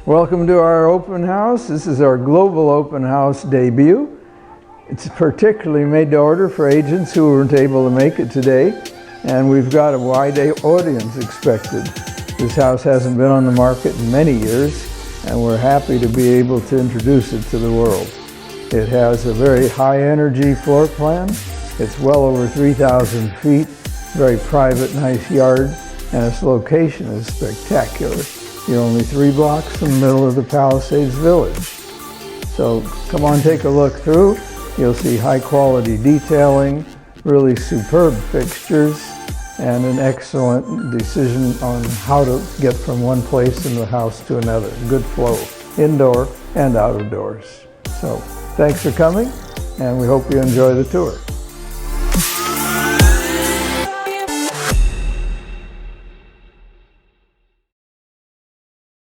Welcome to our open house. This is our global open house debut. It's particularly made to order for agents who weren't able to make it today, and we've got a wide audience expected. This house hasn't been on the market in many years, and we're happy to be able to introduce it to the world. It has a very high energy floor plan. It's well over 3,000 feet, very private, nice yard, and its location is spectacular. You're only 3 blocks in the middle of the Palisades Village. So come on, take a look through. You'll see high quality detailing, really superb fixtures, and an excellent decision on how to get from one place in the house to another. Good flow, indoor and out of doors. So thanks for coming, and we hope you enjoy the tour.